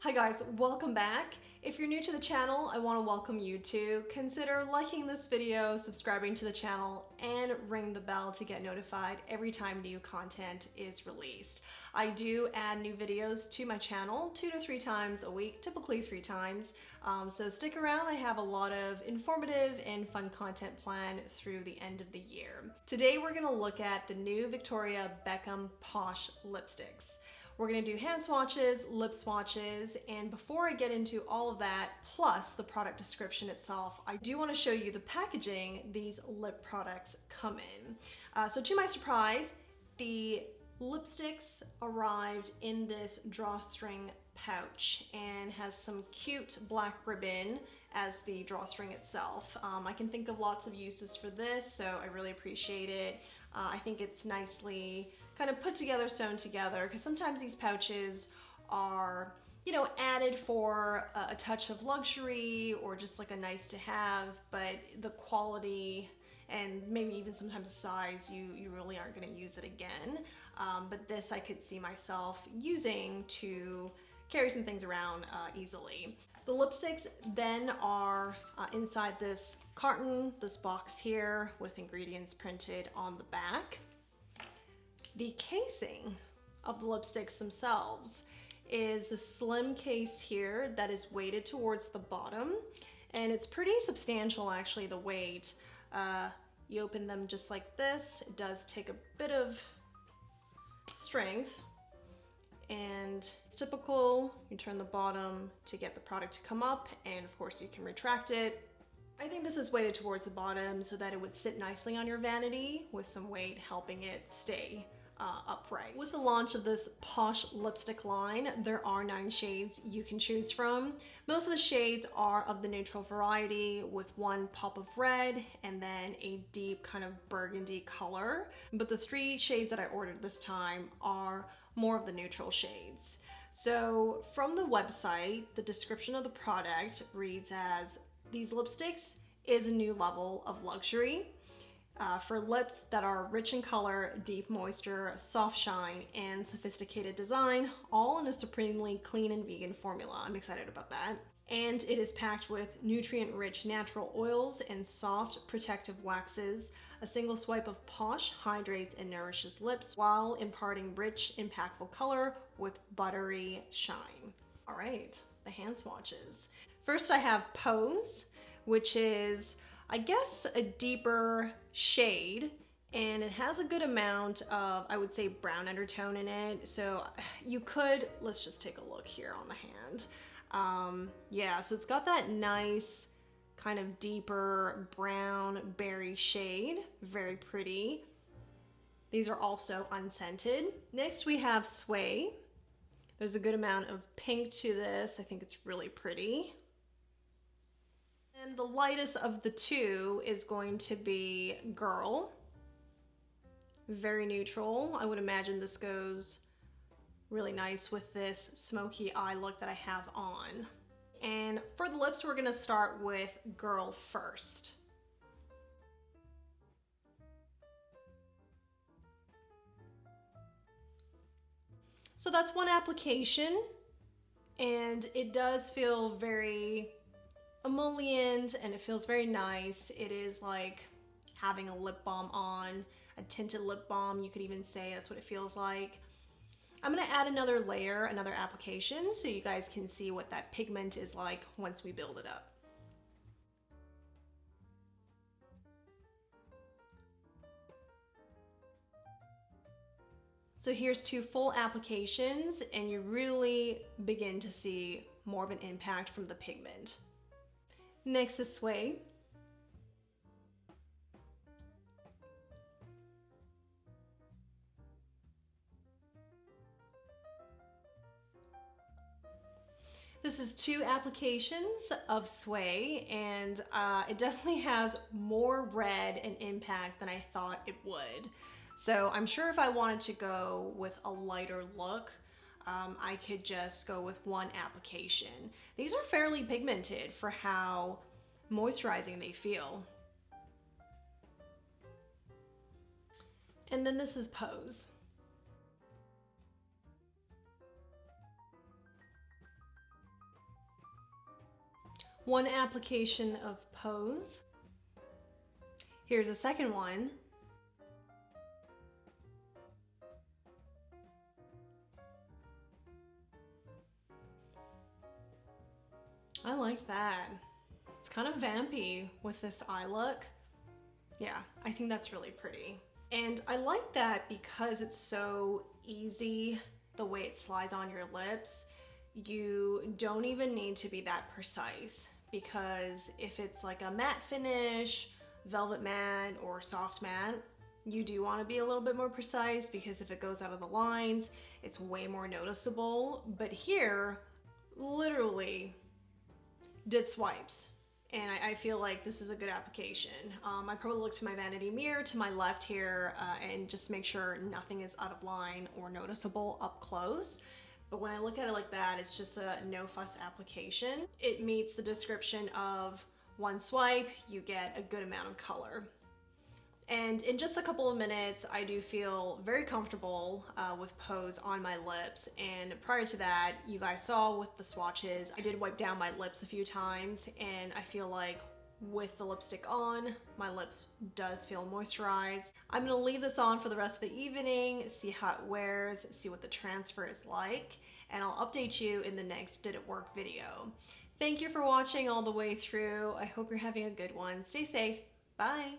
Hi guys, welcome back. If you're new to the channel, I want to welcome you to consider liking this video, subscribing to the channel, and ring the bell to get notified every time new content is released. I do add new videos to my channel 2 to 3 times a week, typically 3 times. So stick around, I have a lot of informative and fun content planned through the end of the year. Today we're going to look at the new Victoria Beckham Posh lipsticks. We're gonna do hand swatches, lip swatches, and before I get into all of that, plus the product description itself, I do wanna show you the packaging these lip products come in. So to my surprise, the lipsticks arrived in this drawstring pouch and has some cute black ribbon as the drawstring itself. I can think of lots of uses for this, so I really appreciate it. I think it's nicely kind of put together, sewn together, because sometimes these pouches are, you know, added for a touch of luxury or just like a nice to have, but the quality and maybe even sometimes the size, you really aren't going to use it again. But this I could see myself using to carry some things around easily. The lipsticks then are inside this carton, this box here with ingredients printed on the back. The casing of the lipsticks themselves is the slim case here that is weighted towards the bottom, and it's pretty substantial actually, the weight. You open them just like this. It does take a bit of strength, and it's typical. You turn the bottom to get the product to come up, and of course you can retract it. I think this is weighted towards the bottom so that it would sit nicely on your vanity with some weight helping it stay upright. With the launch of this Posh lipstick line, there are 9 shades you can choose from. Most of the shades are of the neutral variety with 1 pop of red and then a deep kind of burgundy color. But the 3 shades that I ordered this time are more of the neutral shades. So from the website, the description of the product reads as, "These lipsticks is a new level of luxury for lips that are rich in color, deep moisture, soft shine, and sophisticated design, all in a supremely clean and vegan formula." I'm excited about that. And it is packed with nutrient-rich natural oils and soft protective waxes. A single swipe of Posh hydrates and nourishes lips while imparting rich, impactful color with buttery shine. All right, the hand swatches. First I have Pose, which is, I guess, a deeper shade, and it has a good amount of, I would say, brown undertone in it. So you could, let's just take a look here on the hand. Yeah, so it's got that nice kind of deeper brown berry shade, very pretty. These are also unscented. Next we have Sway. There's a good amount of pink to this. I think it's really pretty. And the lightest of the two is going to be Girl. Very neutral. I would imagine this goes really nice with this smoky eye look that I have on. And for the lips, we're gonna start with Girl first. So that's one application, and it does feel very emollient and it feels very nice. It is like having a lip balm on, a tinted lip balm, you could even say that's what it feels like. I'm gonna add another layer, another application, so you guys can see what that pigment is like once we build it up. So here's 2 full applications, and you really begin to see more of an impact from the pigment. Next is Sway. This is 2 applications of Sway, and it definitely has more red and impact than I thought it would. So I'm sure if I wanted to go with a lighter look, I could just go with 1 application. These are fairly pigmented for how moisturizing they feel. And then this is Pose. One application of Pose. Here's a second one. I like that. It's kind of vampy with this eye look. Yeah, I think that's really pretty. And I like that because it's so easy the way it slides on your lips. You don't even need to be that precise, because if it's like a matte finish, velvet matte, or soft matte, you do want to be a little bit more precise, because if it goes out of the lines, it's way more noticeable. But here, literally did swipes, and I feel like this is a good application. I probably look to my vanity mirror to my left here and just make sure nothing is out of line or noticeable up close. But when I look at it like that, it's just a no fuss application. It meets the description of one swipe, you get a good amount of color. And in just a couple of minutes, I do feel very comfortable with Pose on my lips. And prior to that, you guys saw with the swatches, I did wipe down my lips a few times, and I feel like with the lipstick on, my lips does feel moisturized. I'm gonna leave this on for the rest of the evening, see how it wears, see what the transfer is like, and I'll update you in the next Did It Work video. Thank you for watching all the way through. I hope you're having a good one. Stay safe. Bye.